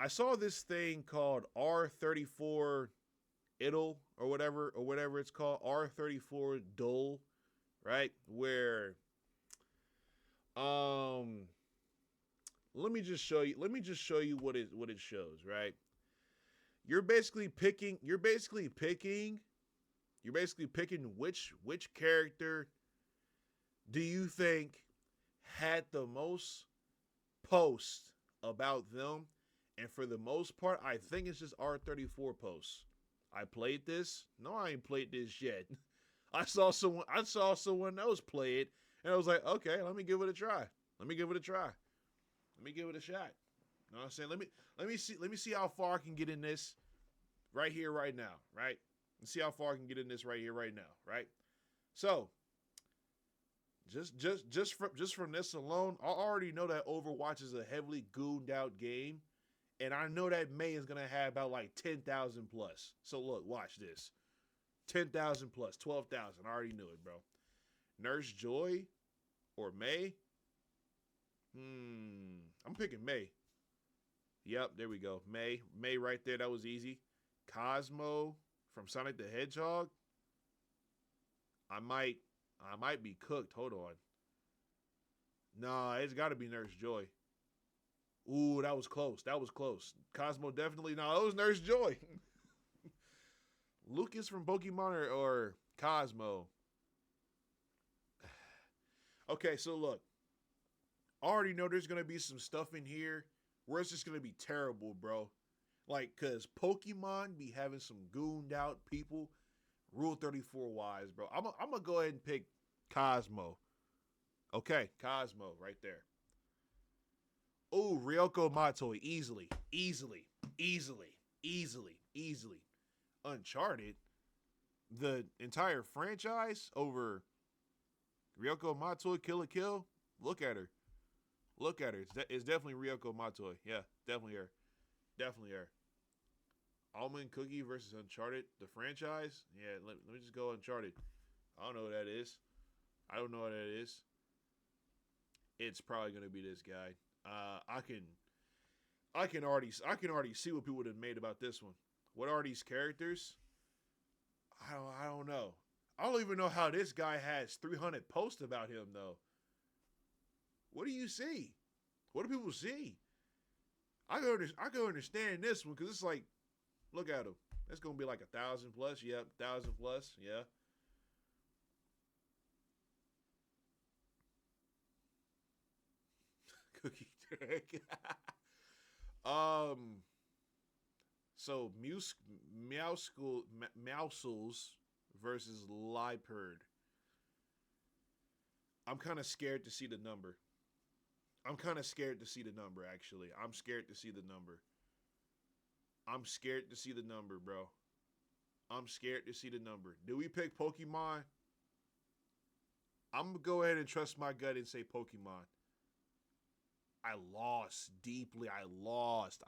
I saw this thing called R34 Idle or whatever it's called, R34 Dull, right? Where um let me just show you what it shows, right? You're basically picking which character do you think had the most posts about them? And for the most part, I think it's just R34 posts. I played this. No, I ain't played this yet. I saw someone else play it, and I was like, okay, let me give it a try. Let me give it a try. Let me give it a shot. You know what I'm saying? Let me see how far I can get in this right here, right now, right? Let's see how far I can get in this right here, right now, right? So just from this alone, I already know that Overwatch is a heavily gooned out game, and I know that May is gonna have about like 10,000 plus. So look, watch this: 10,000 plus, 12,000. I already knew it, bro. Nurse Joy or May? I'm picking May. Yep, there we go. May right there. That was easy. Cosmo from Sonic the Hedgehog. I might be cooked. Hold on. Nah, it's got to be Nurse Joy. Ooh, that was close. That was close. Cosmo definitely. No, it was Nurse Joy. Lucas from Pokemon or Cosmo. Okay, so look. I already know there's gonna be some stuff in here where it's just gonna be terrible, bro. Like, cause Pokemon be having some gooned out people, Rule 34 wise, bro. I'm gonna go ahead and pick Cosmo. Okay, Cosmo right there. Oh, Ryoko Matoi, easily. Uncharted, the entire franchise over Ryoko Matoi, Kill a Kill. Look at her. Look at her. It's definitely Ryoko Matoi. Yeah, definitely her. Definitely her. Almond Cookie versus Uncharted, the franchise. Yeah, let me just go Uncharted. I don't know what that is. I don't know what that is. It's probably gonna be this guy. I can already see what people have made about this one. What are these characters? I don't know. I don't even know how this guy has 300 posts about him though. What do you see? What do people see? I can understand this one because it's like, look at him. That's gonna be like 1,000 plus. Yep, 1,000 plus. Yeah. Cookie trick. um. So Meowscles versus Liepard. I'm kind of scared to see the number. I'm kind of scared to see the number. Actually, I'm scared to see the number. I'm scared to see the number, bro. I'm scared to see the number. Do we pick Pokemon? I'm gonna go ahead and trust my gut and say Pokemon. I lost deeply. I lost,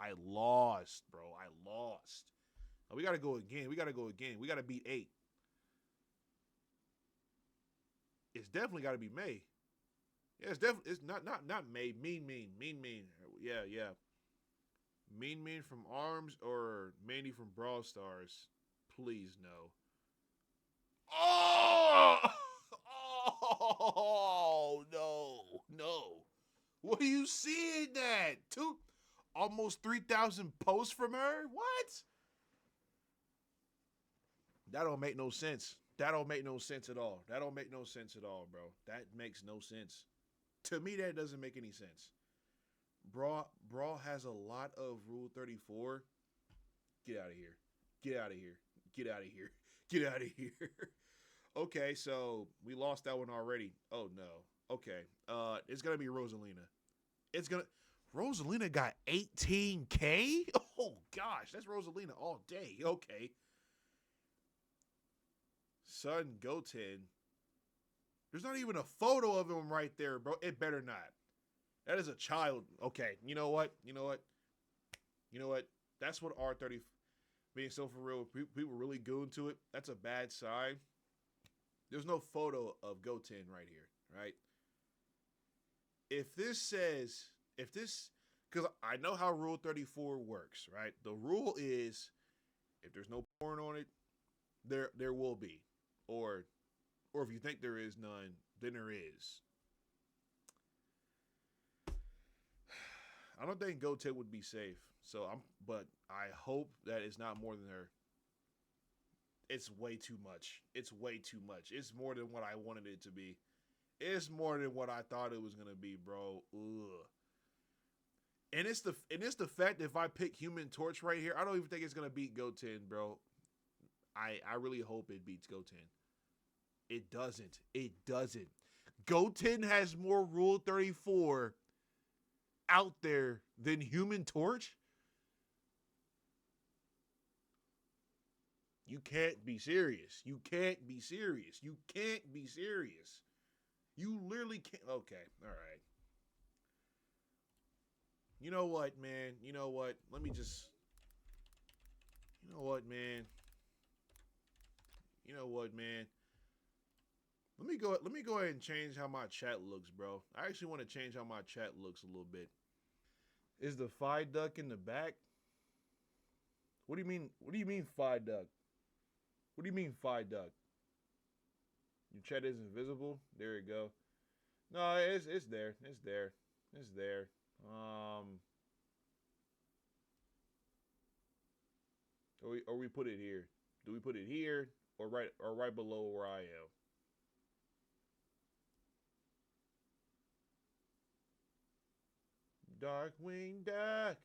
bro. I lost. We gotta go again. We gotta go again. We gotta beat 8. It's definitely gotta be May. Yeah, it's definitely it's not May. Mean. Yeah. Mean from Arms or Mandy from Brawl Stars. Please no. Oh! Oh no. What do you see in that? Almost 3,000 posts from her? What? That don't make no sense. That don't make no sense at all. That don't make no sense at all, bro. That makes no sense. To me, that doesn't make any sense. Brawl has a lot of Rule 34. Get out of here. Get out of here. Get out of here. Get out of here. Okay, so we lost that one already. Oh no. Okay. It's gonna be Rosalina. It's gonna Rosalina got 18K? Oh gosh, that's Rosalina all day. Okay. Son Goten. There's not even a photo of him right there, bro. It better not. That is a child. Okay. You know what? That's what R30 being so for real. People really go into it. That's a bad sign. There's no photo of Goten right here, right? If this because I know how Rule 34 works, right? The rule is if there's no porn on it, there will be, or if you think there is none, then there is. I don't think GoTen would be safe. But I hope that it's not more than her. It's way too much. It's way too much. It's more than what I wanted it to be. It's more than what I thought it was gonna be, bro. Ugh. And it's the fact that if I pick Human Torch right here, I don't even think it's gonna beat GoTen, bro. I really hope it beats GoTen. It doesn't. It doesn't. GoTen has more Rule 34 out there than Human Torch. You can't be serious. You can't be serious. You can't be serious. You literally can't. Okay, all right. You know what, man? You know what? Let me just. You know what, man? You know what, man? Let me go. Let me go ahead and change how my chat looks, bro. I actually want to change how my chat looks a little bit. Is the Phi Duck in the back? What do you mean? What do you mean Phi Duck? What do you mean Phi Duck? Your chat isn't visible. There you go. No, it's there. It's there. It's there. Or we put it here. Do we put it here or right below where I am? Darkwing Duck.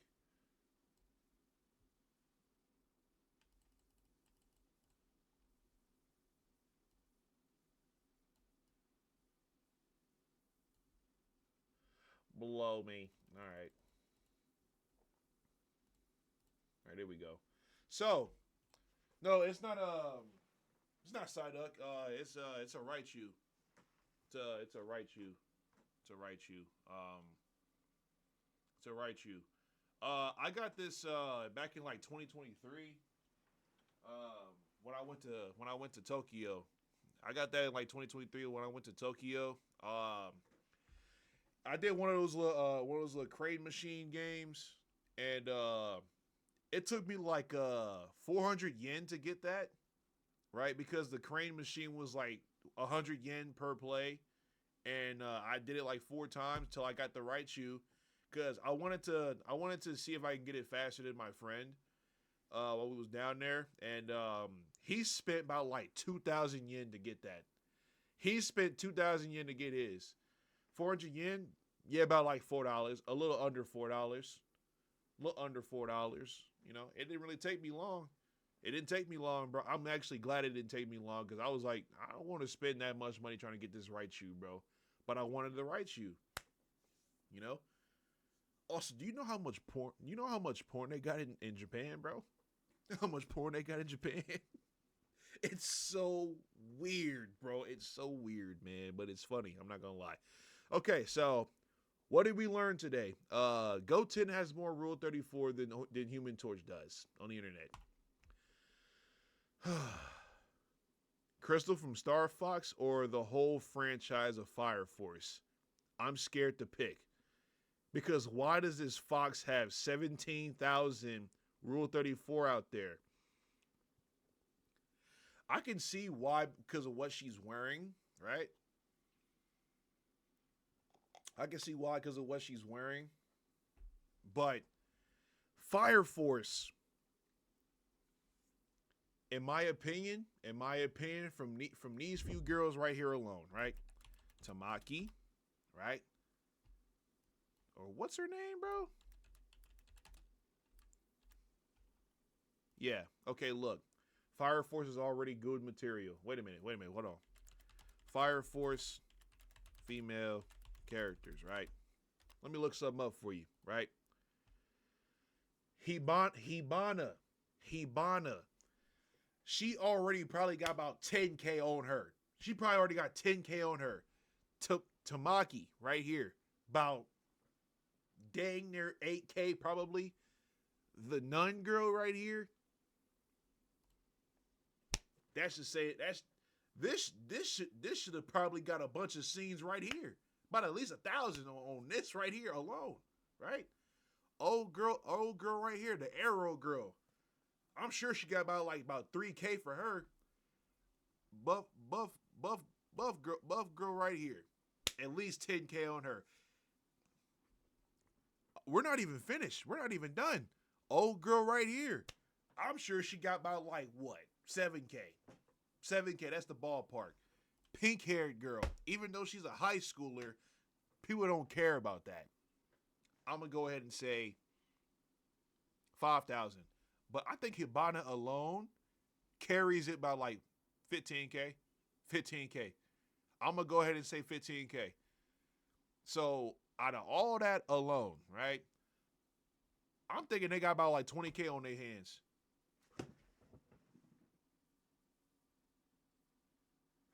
Below me. All right. All right, there we go. So, no, it's not Psyduck. It's a Raichu. It's a Raichu. It's a Raichu. It's a Raichu. I got this back in like 2023. When I went to Tokyo. I got that in like 2023 when I went to Tokyo. I did one of those little crane machine games, and it took me like 400 yen to get that, right? Because the crane machine was like 100 yen per play, and I did it like 4 times till I got the right shoe. Because I wanted to see if I can get it faster than my friend while we was down there, and he spent about like 2,000 yen to get that. He spent 2,000 yen to get his. 400 yen, yeah, about like $4, a little under $4, a little under $4. You know, it didn't really take me long. It didn't take me long, bro. I'm actually glad it didn't take me long because I was like, I don't want to spend that much money trying to get this right shoe, bro. But I wanted the right shoe. You know. Also, do you know how much porn? You know how much porn they got in Japan, bro? How much porn they got in Japan? It's so weird, bro. It's so weird, man. But it's funny. I'm not gonna lie. Okay, so what did we learn today? GoTen has more Rule 34 than Human Torch does on the internet. Crystal from Star Fox or the whole franchise of Fire Force? I'm scared to pick. Because why does this Fox have 17,000 Rule 34 out there? I can see why, because of what she's wearing, right? I can see why because of what she's wearing. But Fire Force, in my opinion, from these few girls right here alone, right? Tamaki, right? Or what's her name, bro? Yeah. Okay, look. Fire Force is already good material. Wait a minute. Hold on. Fire Force, female characters, right? Let me look something up for you, right? Hibana. She already probably got about 10K on her. She probably already got 10K on her. Tamaki, right here. About dang near 8K probably. The nun girl right here. That should say it. This should have probably got a bunch of scenes right here. About at least 1,000 on this right here alone, right? Old girl right here, the Arrow girl. I'm sure she got about 3K for her. Buff, buff, buff, buff girl right here. At least 10K on her. We're not even finished. We're not even done. Old girl right here. I'm sure she got about like what? 7K. 7K, that's the ballpark. Pink haired girl. Even though she's a high schooler, people don't care about that. I'm going to go ahead and say 5,000. But I think Hibana alone carries it by like 15K. 15K. I'm going to go ahead and say 15K. So out of all that alone, right? I'm thinking they got about like 20K on their hands.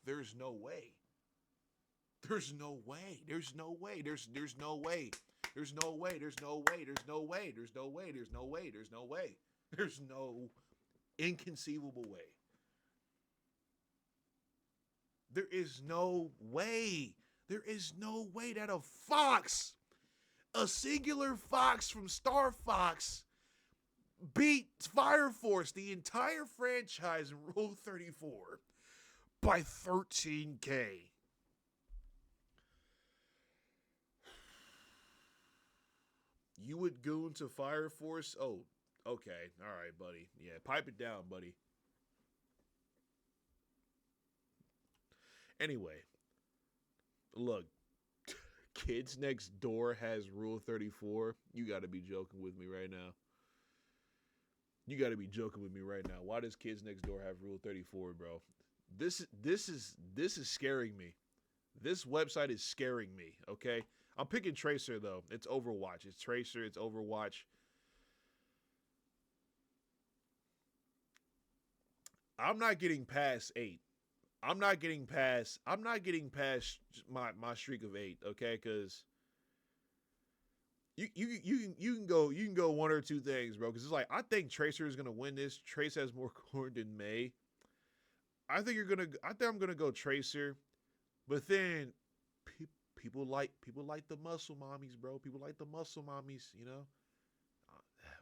There's no way. There's no way. There's no way. There's no way. There's no way. There's no way. There's no way. There's no way. There's no way. There's no way. There's no inconceivable way. There is no way. There is no way that a singular fox from Star Fox, beat Fire Force, the entire franchise in Rule 34, by 13K. You would goon to Fire Force? Oh, okay. All right, buddy. Yeah, pipe it down, buddy. Anyway, look, Kids Next Door has Rule 34. You got to be joking with me right now. You got to be joking with me right now. Why does Kids Next Door have Rule 34, bro? This is scaring me. This website is scaring me, okay? I'm picking Tracer, though. It's Overwatch. It's Tracer. It's Overwatch. I'm not getting past 8. I'm not getting past my streak of 8, okay? Because you can go one or two things, bro. Because it's like, I think Tracer is gonna win this. Trace has more corn than May. I think I'm gonna go Tracer, but then people like the muscle mommies, bro. People like the muscle mommies, you know.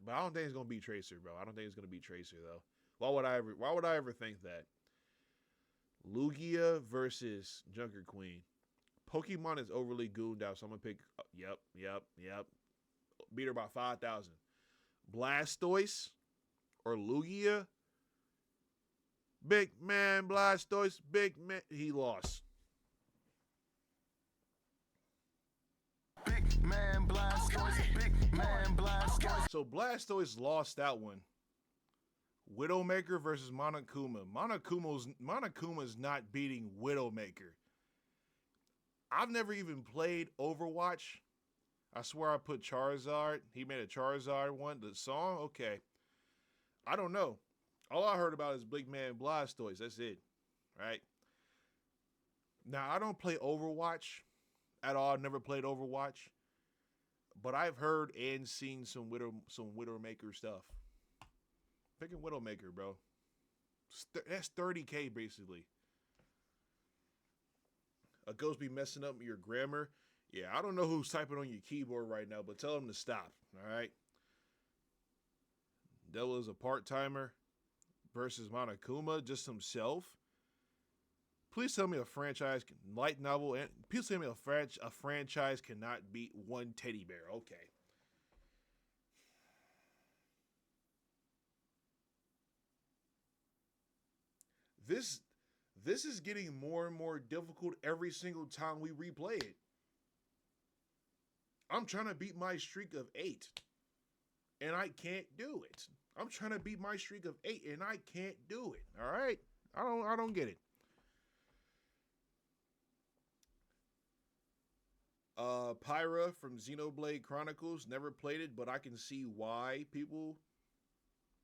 But I don't think it's gonna be Tracer, bro. I don't think it's gonna be Tracer though. Why would I ever think that? Lugia versus Junker Queen. Pokemon is overly gooned out, so I'm gonna pick. Yep. Beat her by 5,000. Blastoise or Lugia. Big man Blastoise. Big man. He lost. Big man Blastoise. Big man Blastoise. So Blastoise lost that one. Widowmaker versus Monokuma. Monokuma's not beating Widowmaker. I've never even played Overwatch. I swear I put Charizard. He made a Charizard one. The song? Okay. I don't know. All I heard about is Big Man Blastoise. That's it. Right? Now, I don't play Overwatch at all. I've never played Overwatch. But I've heard and seen some Widowmaker stuff. Picking Widowmaker, bro. That's 30K, basically. A ghost be messing up your grammar. Yeah, I don't know who's typing on your keyboard right now, but tell him to stop, all right? Devil is a part-timer versus Monokuma, just himself. Please tell me a franchise, light novel, and please tell me a franchise cannot beat one teddy bear. Okay. This is getting more and more difficult every single time we replay it. I'm trying to beat my streak of 8, and I can't do it. I'm trying to beat my streak of 8, and I can't do it. All right, I don't get it. Pyra from Xenoblade Chronicles, never played it, but I can see why people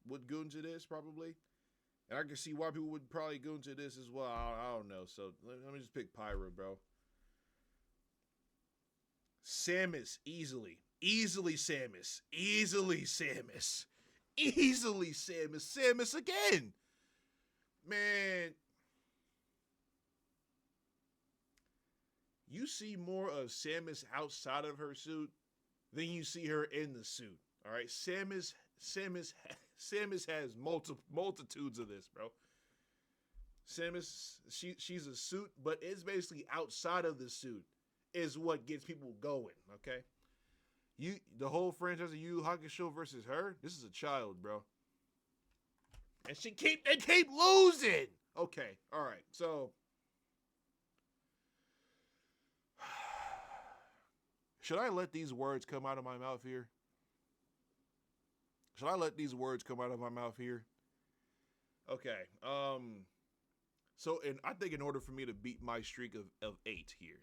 would go into this probably. And I can see why people would probably go into this as well. I don't know. So let me just pick Pyra, bro. Samus, easily. Easily Samus. Easily Samus. Easily Samus. Samus again. Man. You see more of Samus outside of her suit than you see her in the suit. All right, Samus has multitudes of this, bro. Samus, she's a suit, but it's basically outside of the suit is what gets people going. Okay, the whole franchise of Yu Yu Hakusho versus her. This is a child, bro, and they keep losing. Okay, all right, so should I let these words come out of my mouth here? Should I let these words come out of my mouth here? Okay. So, and I think in order for me to beat my streak of 8 here,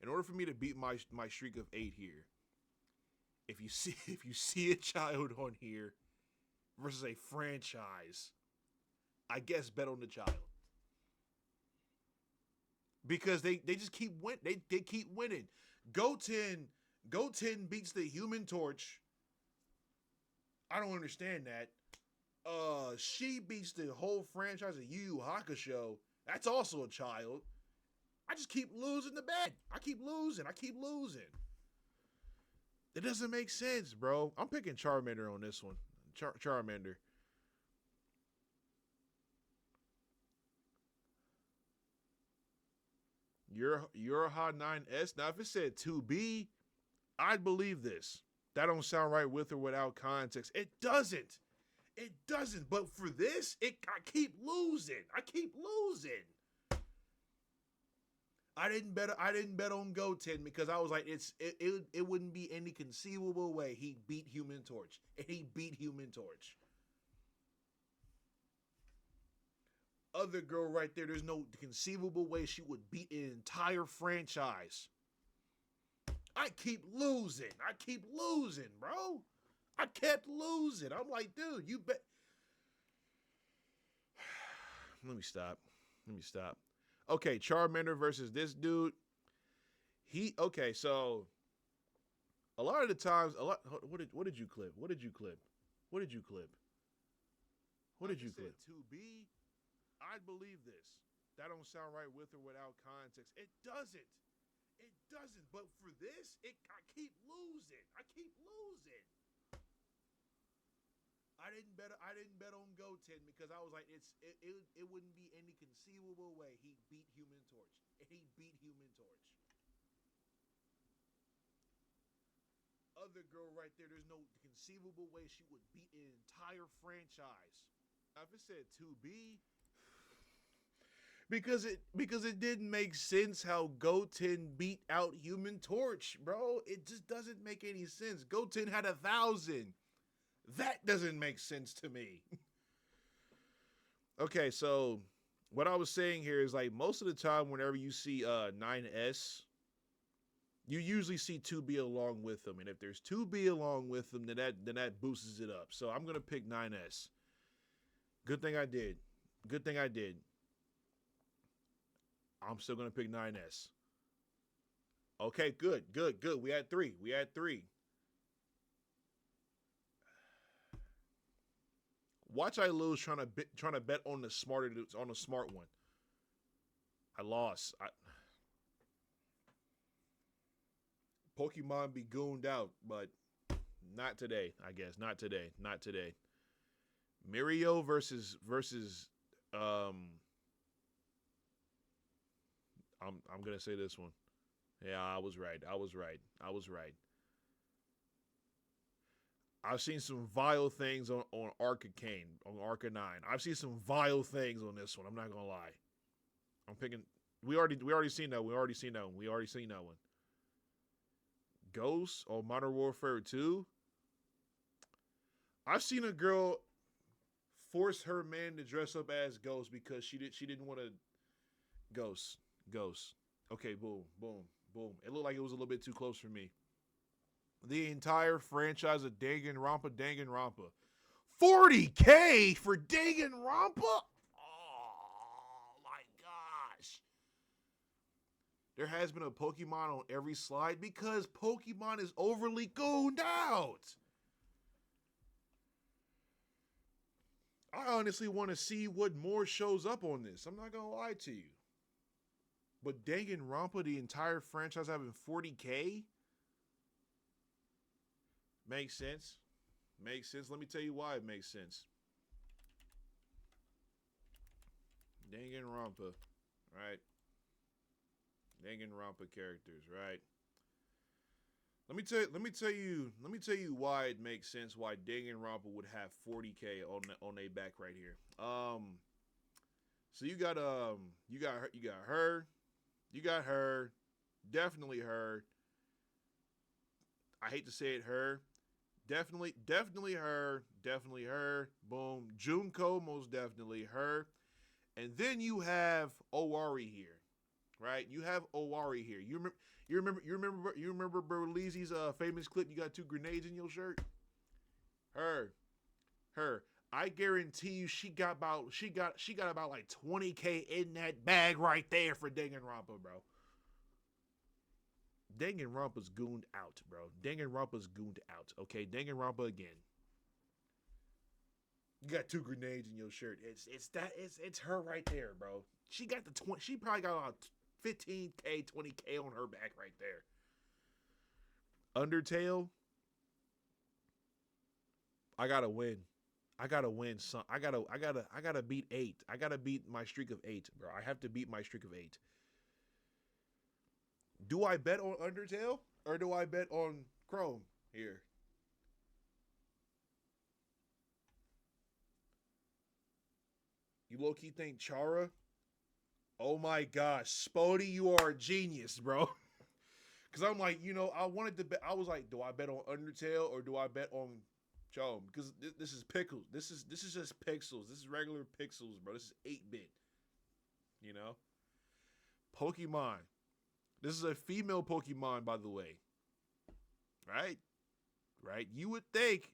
in order for me to beat my streak of 8 here, if you see a child on here versus a franchise, I guess bet on the child. Because they just keep they keep winning. Goten beats the Human Torch. I don't understand that. She beats the whole franchise of Yu Yu Hakusho. That's also a child. I just keep losing the bet. I keep losing. It doesn't make sense, bro. I'm picking Charmander on this one. Charmander. Your Hot 9S. Now, if it said 2B, I'd believe this. That don't sound right with or without context. It doesn't. It doesn't. But for this, I keep losing. I didn't bet on Goten because I was like, it wouldn't be any conceivable way he beat Human Torch. And he beat Human Torch. Other girl right there, there's no conceivable way she would beat an entire franchise. I keep losing, bro. I kept losing. I'm like, dude, you bet. Let me stop. Okay, Charmander versus this dude. So a lot of the times, what did you clip? 2B. I'd believe this. That don't sound right with or without context. It doesn't. But for this, I keep losing. I didn't bet on Goten because I was like, it wouldn't be any conceivable way he beat Human Torch. And he beat Human Torch. Other girl right there, there's no conceivable way she would beat an entire franchise. Now, if it said 2B, because it didn't make sense how Goten beat out Human Torch, bro. It just doesn't make any sense. Goten had 1,000. That doesn't make sense to me. Okay, so what I was saying here is like most of the time whenever you see 9S, you usually see 2B along with them. And if there's 2B along with them, then that boosts it up. So I'm gonna pick 9S. Good thing I did. I'm still going to pick 9S. Okay, good. We had three. Watch I lose trying to bet on the smart one. I lost. Pokemon be gooned out, but not today, I guess. Not today. Mirio versus I'm gonna say this one. Yeah, I was right. I've seen some vile things on Arcane, on Arcanine. I've seen some vile things on this one. I'm not gonna lie. I'm picking. We already seen that. We already seen that one. Ghost or Modern Warfare 2. I've seen a girl force her man to dress up as Ghost because she didn't want to. Ghost. Okay, boom. It looked like it was a little bit too close for me. The entire franchise of Danganronpa. 40K for Danganronpa? Oh my gosh. There has been a Pokemon on every slide because Pokemon is overly gooned out. I honestly want to see what more shows up on this. I'm not going to lie to you. But Danganronpa, the entire franchise having 40K? Makes sense. Makes sense. Let me tell you why it makes sense. Danganronpa, right? Danganronpa characters, right? Let me tell you why it makes sense why Danganronpa would have 40K on a back right here. So you got her, definitely her. I hate to say it, her. Definitely her, definitely her. Boom. Junko, most definitely her. And then you have Owari here, right? You have Owari here. You remember Berlizzi's famous clip? You got 2 grenades in your shirt. Her. I guarantee you, she got about like 20K in that bag right there for Danganronpa, bro. Danganronpa's gooned out, bro. Danganronpa's gooned out. Okay, Danganronpa again. You got 2 grenades in your shirt. It's her right there, bro. She got the 20. She probably got about 15K, 20K on her back right there. Undertale. I gotta win. I gotta win. Son. I gotta beat 8. I gotta beat my streak of 8, bro. I have to beat my streak of 8. Do I bet on Undertale or do I bet on Chrome here? You low key think Chara? Oh my gosh, Spody, you are a genius, bro. Because I'm like, I wanted to bet. I was like, do I bet on Undertale or do I bet on Chrome? Because this is pickles. This is just pixels. This is regular pixels, bro. This is 8-bit. You know, Pokemon. This is a female Pokemon, by the way. Right? Right? You would think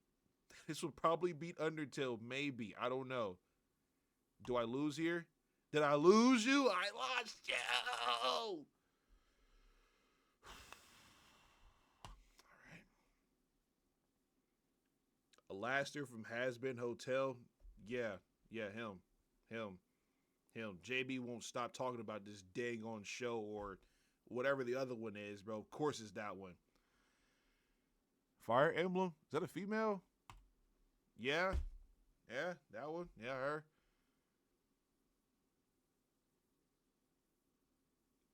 this would probably beat Undertale. Maybe. I don't know. Do I lose here? Did I lose you? I lost you. All right. Alastair from Has Been Hotel. Yeah, him. JB won't stop talking about this dang on show or whatever the other one is, bro. Of course it's that one. Fire Emblem? Is that a female? Yeah, that one. Yeah, her.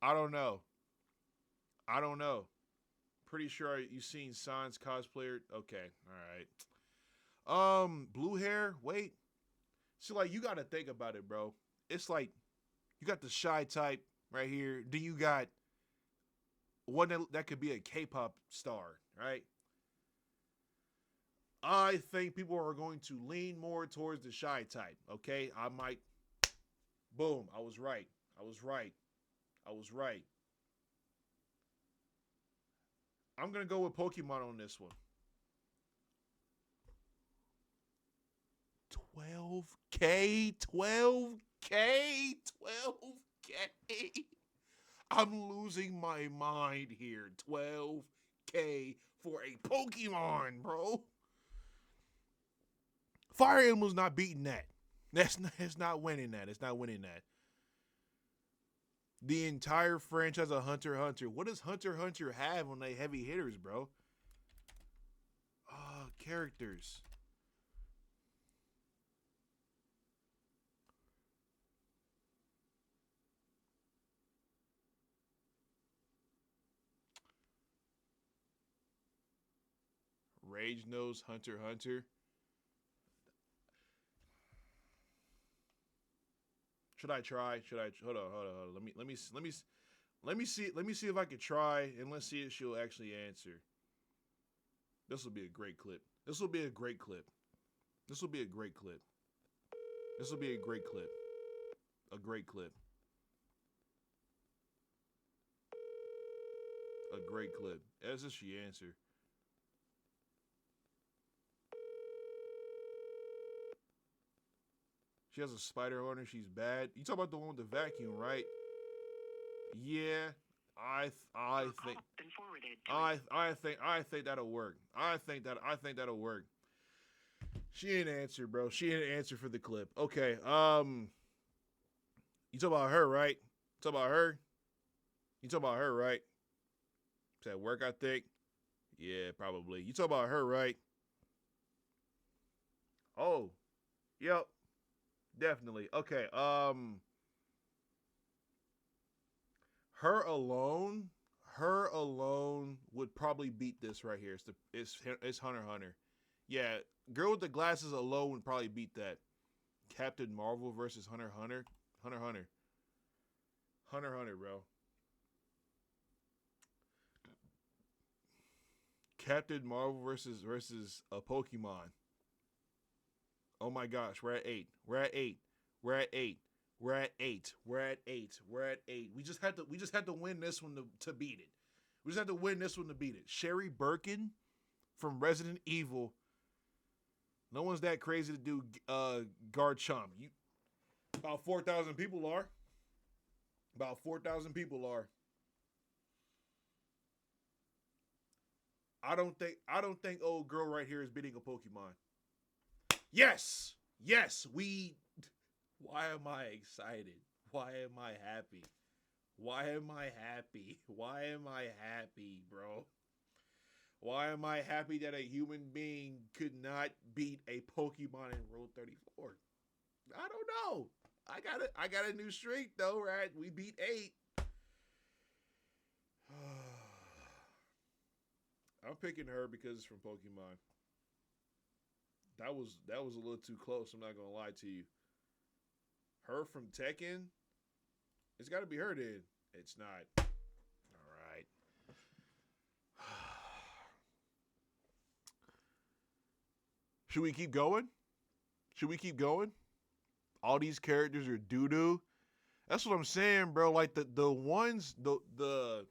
I don't know. Pretty sure you've seen Sans cosplayer. Okay, all right. Blue hair. Wait. See, like you got to think about it, bro. It's like you got the shy type right here. Then you got one that could be a K-pop star, right? I think people are going to lean more towards the shy type. Okay, I might. Boom. I was right. I'm gonna go with Pokemon on this one. 12K, 12K, 12K. I'm losing my mind here. 12K for a Pokemon, bro. Fire Emblem's not beating that. It's not winning that. It's not winning that. The entire franchise of Hunter x Hunter. What does Hunter x Hunter have on they heavy hitters, bro? Characters. Rage Nose Hunter x Hunter. Should I try? Hold on. Let me see if I can try and let's see if she'll actually answer. This will be a great clip. This will be a great clip. This will be a great clip. This will be a great clip. A great clip. A great clip. As if she answer. She has a spider on her. She's bad. You talk about the one with the vacuum, right? Yeah, I think that'll work. I think that'll work. She ain't answer, bro. She ain't answer for the clip. Okay. You talk about her, right? You talk about her. You talk about her, right? It's at work, I think. Yeah, probably. You talk about her, right? Oh, yep, definitely. Okay. Her alone, her alone would probably beat this right here. It's Hunter x Hunter. Yeah, Girl with the Glasses alone would probably beat that. Captain Marvel versus Hunter x Hunter. Hunter x Hunter. Hunter x Hunter, bro. Captain Marvel versus a Pokemon. Oh my gosh, we're at 8. We're at 8. We're at 8. We're at 8. We're at 8. We're at 8. We just had to win this one to beat it. We just had to win this one to beat it. Sherry Birkin from Resident Evil. No one's that crazy to do Garchomp. You about 4,000 people are. About 4,000 people are. I don't think old girl right here is beating a Pokemon. Yes. Yes, we why am I excited? Why am I happy? Why am I happy? Why am I happy, bro? Why am I happy that a human being could not beat a Pokemon in Road 34? I don't know. I got a new streak though, right? We beat 8. I'm picking her because it's from Pokemon. That was a little too close, I'm not gonna lie to you. Her from Tekken? It's gotta be her then. It's not. Alright. Should we keep going? Should we keep going? All these characters are doo doo. That's what I'm saying, bro. Like the ones that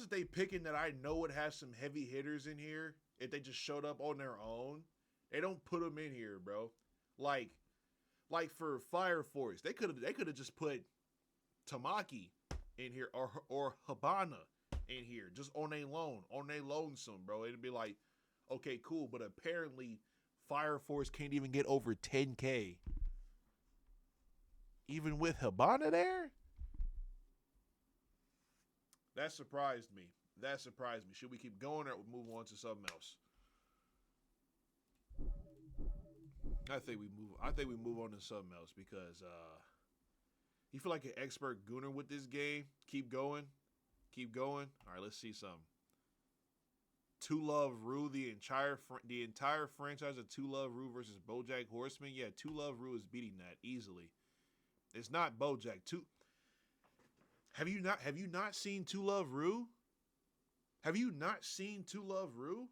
they picking that I know would have some heavy hitters in here if they just showed up on their own. They don't put them in here, bro. Like like for Fire Force, they could have just put Tamaki in here or Habana in here just on a lonesome, bro. It'd be like, okay, cool, but apparently Fire Force can't even get over 10K even with Habana there. That surprised me. That surprised me. Should we keep going or move on to something else? I think we move on to something else because you feel like an expert gooner with this game. Keep going. Keep going. All right, let's see something. Two Love Rue, the entire franchise of Two Love Rue versus BoJack Horseman. Yeah, Two Love Rue is beating that easily. It's not BoJack. Have you not seen Two Love Rue? Have you not seen Two Love Rue?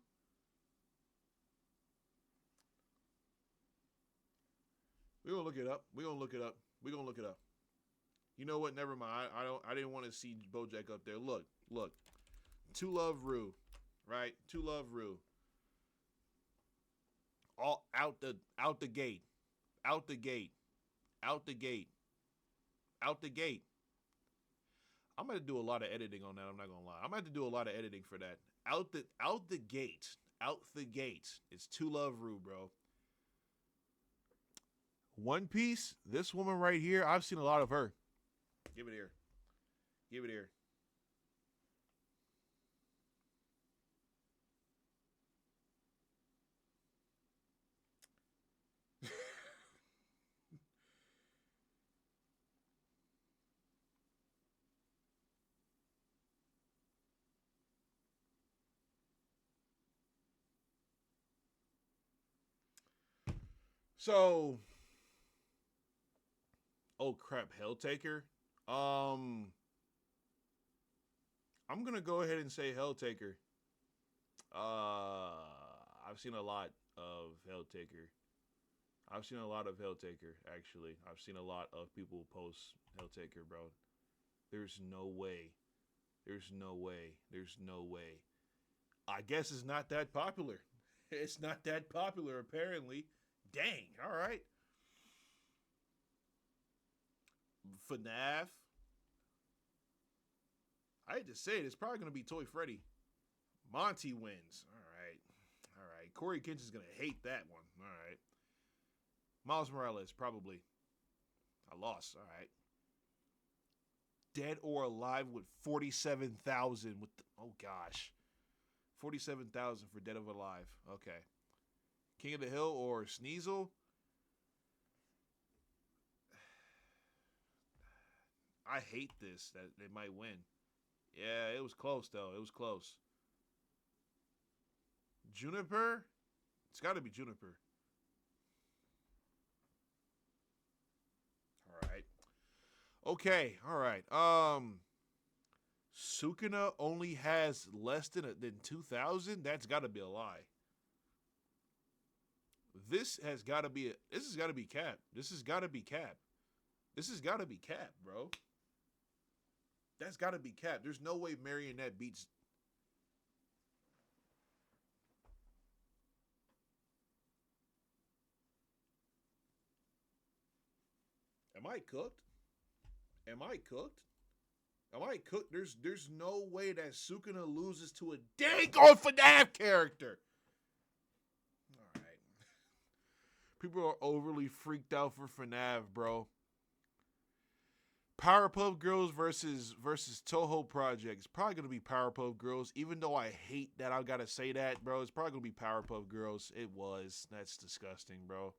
We're gonna look it up. We're gonna look it up. We're gonna look it up. You know what? Never mind. I didn't want to see BoJack up there. Look, look. Two Love Rue, right? Two Love Rue. All out the gate, out the gate, out the gate, out the gate. I'm gonna do a lot of editing on that. I'm not gonna lie. I'm gonna have to do a lot of editing for that. Out the gate, out the gate. It's Two Love Rue, bro. One Piece. This woman right here. I've seen a lot of her. Give it here. Give it here. So, oh crap, Helltaker. Um, I'm gonna go ahead and say Helltaker. Uh, I've seen a lot of Helltaker. I've seen a lot of Helltaker. Actually, I've seen a lot of people post Helltaker, bro. There's no way. There's no way. There's no way. I guess it's not that popular. It's not that popular, apparently. Dang. All right. FNAF. I hate to say it. It's probably gonna be Toy Freddy. Monty wins. All right. All right. Corey Kinch is gonna hate that one. All right. Miles Morales probably. I lost. All right. Dead or Alive with 47,000 with oh gosh. 47,000 for Dead or Alive. Okay. King of the Hill or Sneasel. I hate this that they might win. Yeah, it was close though. It was close. Juniper? It's got to be Juniper. All right. Okay. All right. Sukuna only has less than 2,000. That's got to be a lie. This has got to be cap. This has got to be cap. This has got to be cap, bro. That's got to be cap. There's no way Marionette beats. Am I cooked? Am I cooked? Am I cooked? There's no way that Sukuna loses to a dang on FNAF character. All right. People are overly freaked out for FNAF, bro. Powerpuff Girls versus Toho Project. It's probably gonna be Powerpuff Girls, even though I hate that I gotta say that, bro. It's probably gonna be Powerpuff Girls. It was. That's disgusting, bro.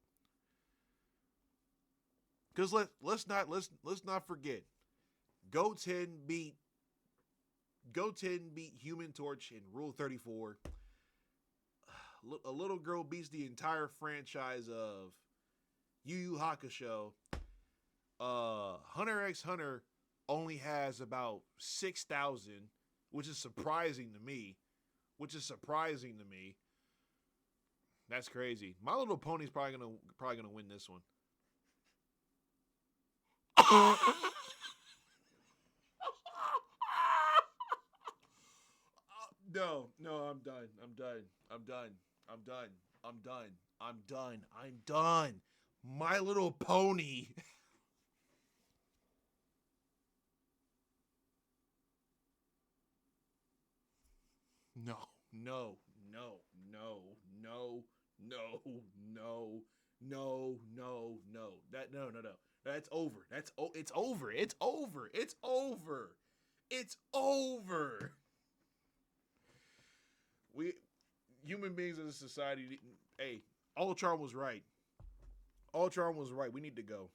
Cause let's not forget, Go-10 beat Human Torch in Rule 34. A little girl beats the entire franchise of Yu Yu Hakusho. Hunter x Hunter only has about 6,000, which is surprising to me. That's crazy. My Little Pony's probably gonna win this one. No, I'm done. My Little Pony. No. No. That's over. It's over. We human beings as a society. Hey, Ultron was right. We need to go.